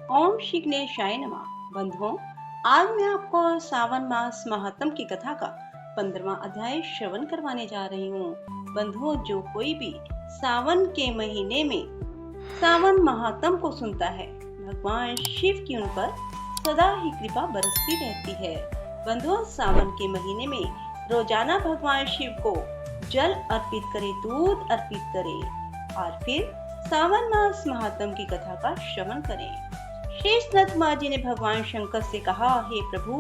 ओम श्री गणेशाय नमः। बंधुओं, आज मैं आपको सावन मास महात्म की कथा का 15वां अध्याय श्रवण करवाने जा रही हूँ। बंधुओं, जो कोई भी सावन के महीने में सावन महात्म को सुनता है, भगवान शिव की उन पर सदा ही कृपा बरसती रहती है। बंधुओं, सावन के महीने में रोजाना भगवान शिव को जल अर्पित करे, दूध अर्पित करे और फिर सावन मास महात्म की कथा का श्रवण करें। शेषनाग माँ जी ने भगवान शंकर से कहा, हे प्रभु,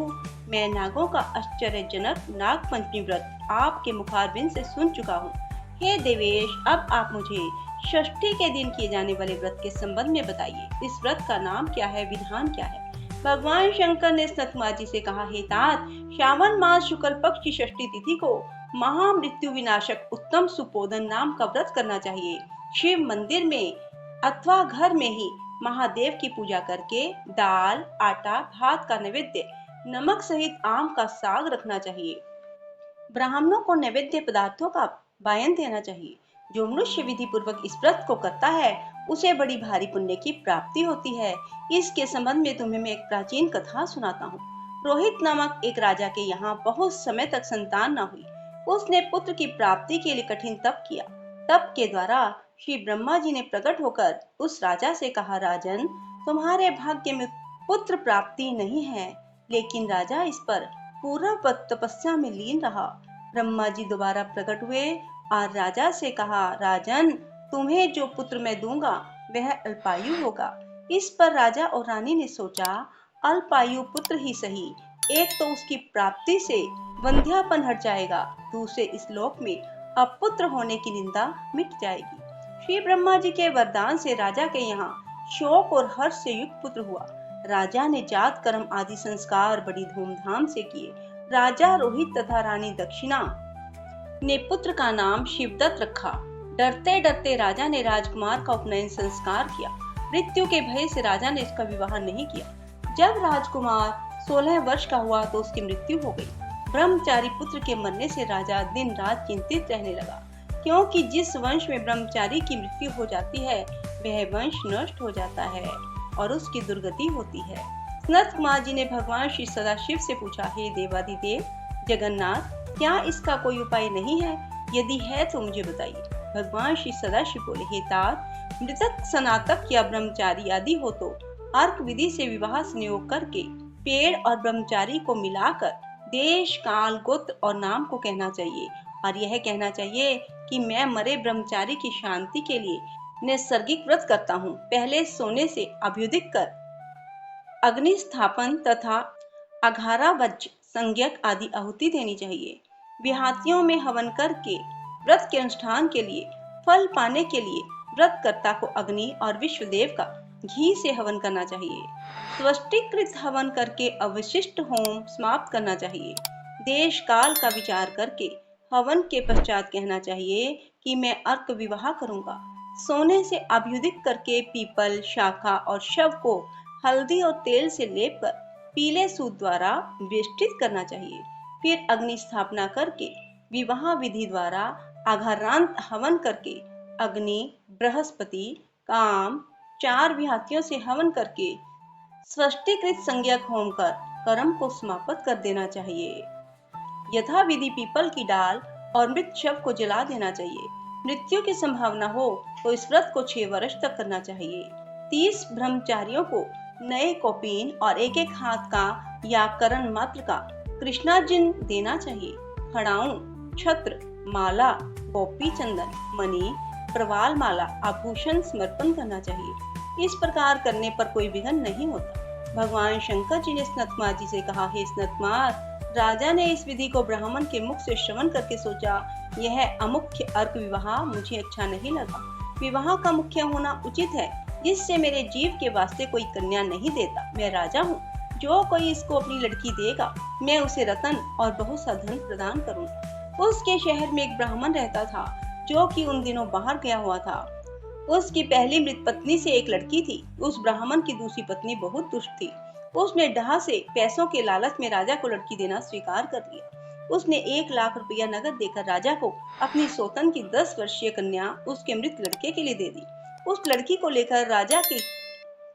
मैं नागों का आश्चर्यजनक नाग पंचमी व्रत आपके मुखारबिंद से सुन चुका हूँ। हे देवेश, अब आप मुझे षष्ठी के दिन किए जाने वाले व्रत के संबंध में बताइए। इस व्रत का नाम क्या है, विधान क्या है? भगवान शंकर ने सनत माँ जी से कहा, हे तात, श्रावण मास शुक्ल पक्ष की षष्ठी तिथि को महामृत्यु विनाशक उत्तम सुपोधन नाम का व्रत करना चाहिए। शिव मंदिर में अथवा घर में ही महादेव की पूजा करके दाल, आटा, भात का नैवेद्य, नमक सहित आम का साग रखना चाहिए। ब्राह्मणों को नैवेद्य पदार्थों का वायन देना चाहिए। जो मनुष्य विधि पूर्वक इस व्रत को करता है, उसे बड़ी भारी पुण्य की प्राप्ति होती है। इसके संबंध में तुम्हें मैं एक प्राचीन कथा सुनाता हूँ। रोहित नामक एक राजा के यहाँ बहुत समय तक संतान न हुई। उसने पुत्र की प्राप्ति के लिए कठिन तप किया। तप के द्वारा श्री ब्रह्मा जी ने प्रकट होकर उस राजा से कहा, राजन, तुम्हारे भाग्य में पुत्र प्राप्ति नहीं है। लेकिन राजा इस पर पूरा तपस्या में लीन रहा। ब्रह्मा जी दोबारा प्रकट हुए और राजा से कहा, राजन, तुम्हें जो पुत्र मैं दूंगा वह अल्पायु होगा। इस पर राजा और रानी ने सोचा, अल्पायु पुत्र ही सही, एक तो उसकी प्राप्ति से वंध्यापन हट जाएगा, दूसरे इस लोक में अपुत्र होने की निंदा मिट जाएगी। श्री ब्रह्मा जी के वरदान से राजा के यहाँ शोक और हर्ष से युक्त पुत्र हुआ। राजा ने जात कर्म आदि संस्कार बड़ी धूमधाम से किए। राजा रोहित तथा रानी दक्षिणा ने पुत्र का नाम शिवदत्त रखा। डरते डरते राजा ने राजकुमार का उपनयन संस्कार किया। मृत्यु के भय से राजा ने इसका विवाह नहीं किया। जब राजकुमार 16 वर्ष का हुआ तो उसकी मृत्यु हो गई। ब्रह्मचारी पुत्र के मरने से राजा दिन रात चिंतित रहने लगा, क्योंकि जिस वंश में ब्रह्मचारी की मृत्यु हो जाती है वह वंश नष्ट हो जाता है और उसकी दुर्गति होती है। सनत कुमार जी ने भगवान श्री सदाशिव से पूछा, हे देवादिदेव जगन्नाथ, क्या इसका कोई उपाय नहीं है? यदि है तो मुझे बताइए। भगवान श्री सदाशिव बोले, हे तात, मृतक स्नातक या ब्रह्मचारी आदि हो तो अर्क विधि से विवाह संयोग करके पेड़ और ब्रह्मचारी को मिलाकर देश, काल, गोत्र और नाम को कहना चाहिए और यह कहना चाहिए कि मैं मरे ब्रह्मचारी की शांति के लिए नैसर्गिक व्रत करता हूँ। पहले सोने से अभ्युदिक कर अग्नि स्थापन तथा अघारावज्र संज्ञक आदि आहुति देनी चाहिए। विहातियों में हवन करके व्रत के अनुष्ठान के लिए फल पाने के लिए व्रतकर्ता को अग्नि और विश्वदेव का घी से हवन करना चाहिए। स्वस्तिकृत हवन करके अवशिष्ट होम समाप्त करना चाहिए। देश काल का विचार करके हवन के पश्चात कहना चाहिए कि मैं अर्क विवाह करूंगा। सोने से अभ्युदिक करके पीपल, शाखा और शव को हल्दी और तेल से लेप कर पीले सूत द्वारा वेष्टित करना चाहिए। फिर अग्नि स्थापना करके विवाह विधि द्वारा आघारांत हवन करके अग्नि, बृहस्पति, काम, 4 विहातियों से हवन करके स्वस्तिकृत संज्ञक होम कर कर्म को समाप्त कर देना चाहिए। यथा विधि पीपल की डाल और मृत शव को जला देना चाहिए। मृत्यु की संभावना हो तो इस व्रत को 6 वर्ष तक करना चाहिए। 30 ब्रह्मचारियों को नए कौपीन और एक एक हाथ का या करण मात्र का कृष्णार्जुन देना चाहिए। खड़ाऊं, छत्र, माला, गोपी चंदन, मणि, प्रवाल माला, आभूषण समर्पण करना चाहिए। इस प्रकार करने पर कोई विघ्न नहीं होता। भगवान शंकर जी ने सनतकुमार जी से कहा, हे सनतकुमार, राजा ने इस विधि को ब्राह्मण के मुख से श्रवण करके सोचा, यह अमुख्य अर्क विवाह मुझे अच्छा नहीं लगा। विवाह का मुख्य होना उचित है, जिससे मेरे जीव के वास्ते कोई कन्या नहीं देता। मैं राजा हूँ, जो कोई इसको अपनी लड़की देगा मैं उसे रतन और बहुत सा धन प्रदान करूँगा। उसके शहर में एक ब्राह्मण रहता था, जो कि उन दिनों बाहर गया हुआ था। उसकी पहली मृत पत्नी से एक लड़की थी। उस ब्राह्मण की दूसरी पत्नी बहुत दुष्ट थी। उसने डाह से पैसों के लालच में राजा को लड़की देना स्वीकार कर लिया। उसने 1 लाख रुपया नगद देकर राजा को अपनी सौतन की 10 वर्षीय कन्या उसके मृत लड़के के लिए दे दी। उस लड़की को लेकर राजा की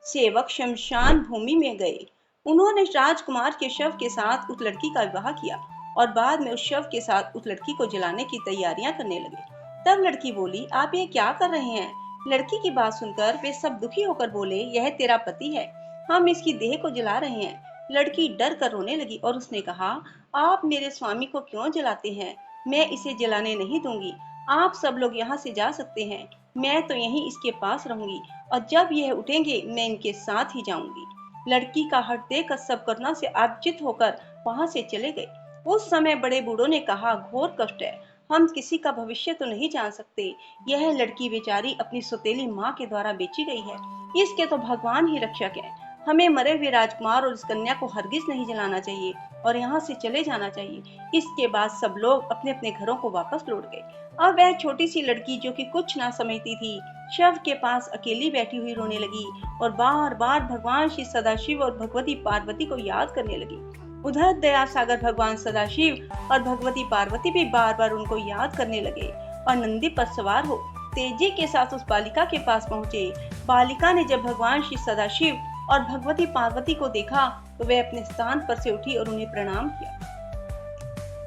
सेवक शमशान भूमि में गए। उन्होंने राजकुमार के शव के साथ उस लड़की का विवाह किया और बाद में उस शव के साथ उस लड़की को जलाने की तैयारियां करने लगे। तब लड़की बोली, आप ये क्या कर रहे हैं? लड़की की बात सुनकर वे सब दुखी होकर बोले, यह तेरा पति है, हम इसकी देह को जला रहे हैं। लड़की डर कर रोने लगी और उसने कहा, आप मेरे स्वामी को क्यों जलाते हैं? मैं इसे जलाने नहीं दूंगी। आप सब लोग यहाँ से जा सकते हैं, मैं तो यहीं इसके पास रहूंगी और जब यह उठेंगे मैं इनके साथ ही जाऊंगी। लड़की का हट देखकर सब करुणा से आर्चित होकर वहां से चले गए। उस समय बड़े बूढ़ों ने कहा, घोर कष्ट है, हम किसी का भविष्य तो नहीं जान सकते। यह लड़की बेचारी अपनी सौतेली माँ के द्वारा बेची गई है, इसके तो भगवान ही रक्षक है। हमें मरे हुए राजकुमार और इस कन्या को हरगिज नहीं जलाना चाहिए और यहाँ से चले जाना चाहिए। इसके बाद सब लोग अपने अपने घरों को वापस लौट गए। अब वह छोटी सी लड़की जो कि कुछ ना समझती थी, शव के पास अकेली बैठी हुई रोने लगी और बार बार भगवान श्री सदाशिव और भगवती पार्वती को याद करने लगी। उधर दया सागर भगवान सदाशिव और भगवती पार्वती भी बार बार उनको याद करने लगे और नंदी पर सवार हो तेजी के साथ उस बालिका के पास पहुँचे। बालिका ने जब भगवान श्री सदाशिव और भगवती पार्वती को देखा तो वह अपने स्थान पर से उठी और उन्हें प्रणाम किया।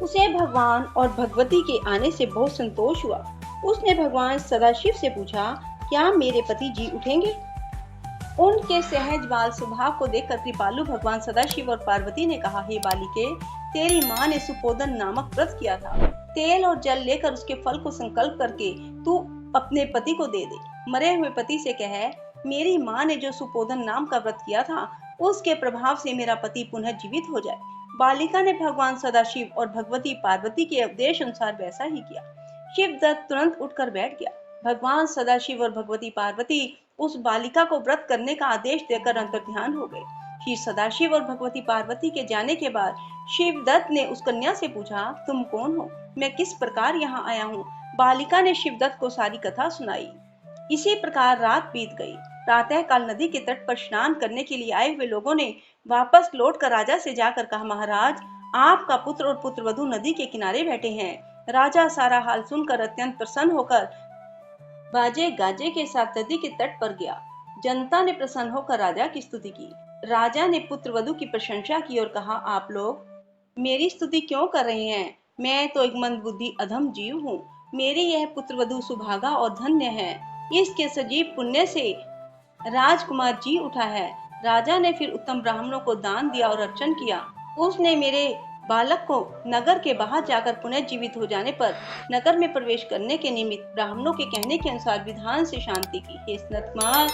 उसे भगवान और भगवती के आने से बहुत संतोष हुआ। उसने भगवान सदाशिव से पूछा, क्या मेरे पति जी उठेंगे? उनके सहज बाल स्वभाव को देखकर कृपालु भगवान सदाशिव और पार्वती ने कहा, हे बालिके, तेरी माँ ने सुपोदन नामक व्रत किया था। तेल और जल लेकर उसके फल को संकल्प करके तू अपने पति को दे दे। मरे हुए पति से कह, मेरी माँ ने जो सुपोदन नाम का व्रत किया था उसके प्रभाव से मेरा पति पुनः जीवित हो जाए। बालिका ने भगवान सदाशिव और भगवती पार्वती के उपदेश अनुसार वैसा ही किया। शिवदत्त तुरंत उठकर बैठ गया। भगवान सदाशिव और भगवती पार्वती उस बालिका को व्रत करने का आदेश देकर अंतर्ध्यान हो गए। श्री सदाशिव और भगवती पार्वती के जाने के बाद शिवदत्त ने उस कन्या से पूछा, तुम कौन हो? मैं किस प्रकार यहाँ आया हूँ? बालिका ने शिवदत्त को सारी कथा सुनाई। इसी प्रकार रात बीत गई। प्रातः काल नदी के तट पर स्नान करने के लिए आए हुए लोगों ने वापस लौटकर राजा से जाकर कहा, महाराज, आपका पुत्र और पुत्रवधू नदी के किनारे बैठे हैं। राजा सारा हाल सुनकर अत्यंत प्रसन्न होकर बाजे गाजे के साथ नदी के तट पर गया। जनता ने प्रसन्न होकर राजा की स्तुति की। राजा ने पुत्रवधू की प्रशंसा की और कहा, आप लोग मेरी स्तुति क्यों कर रहे हैं? मैं तो एक मंदबुद्धि अधम जीव हूँ। मेरी यह पुत्रवधू सुभागा और धन्य है। इसके सजीव पुण्य से राजकुमार जी उठा है। राजा ने फिर उत्तम ब्राह्मणों को दान दिया और अर्चन किया। उसने मेरे बालक को नगर के बाहर जाकर पुनः जीवित हो जाने पर नगर में प्रवेश करने के निमित्त ब्राह्मणों के कहने के अनुसार विधान से शांति की। हे स्नतकुमार,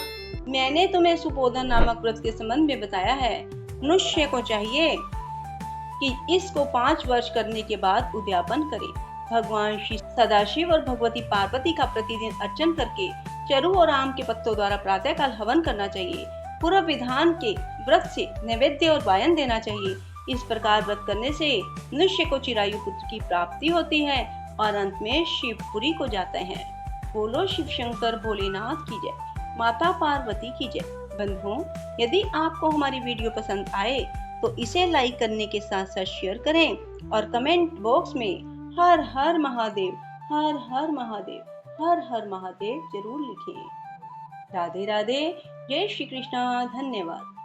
मैंने तुम्हें सुपोदन नामक व्रत के संबंध में बताया है। मनुष्य को चाहिए कि इसको 5 वर्ष करने के बाद उद्यापन करे। भगवान श्री सदाशिव और भगवती पार्वती का प्रतिदिन अर्चन करके चरु और आम के पत्तों द्वारा प्रातःकाल हवन करना चाहिए। पूर्व विधान के व्रत से नैवेद्य और वायन देना चाहिए। इस प्रकार व्रत करने से मनुष्य को चिरायु पुत्र की प्राप्ति होती है और अंत में शिवपुरी को जाते हैं। बोलो शिव शंकर भोलेनाथ की जय, माता पार्वती की जय। बंधुओं, यदि आपको हमारी वीडियो पसंद आए तो इसे लाइक करने के साथ साथ शेयर करें और कमेंट बॉक्स में हर हर महादेव, हर हर महादेव, हर हर महादेव जरूर लिखें। राधे राधे, जय श्री कृष्णा, धन्यवाद।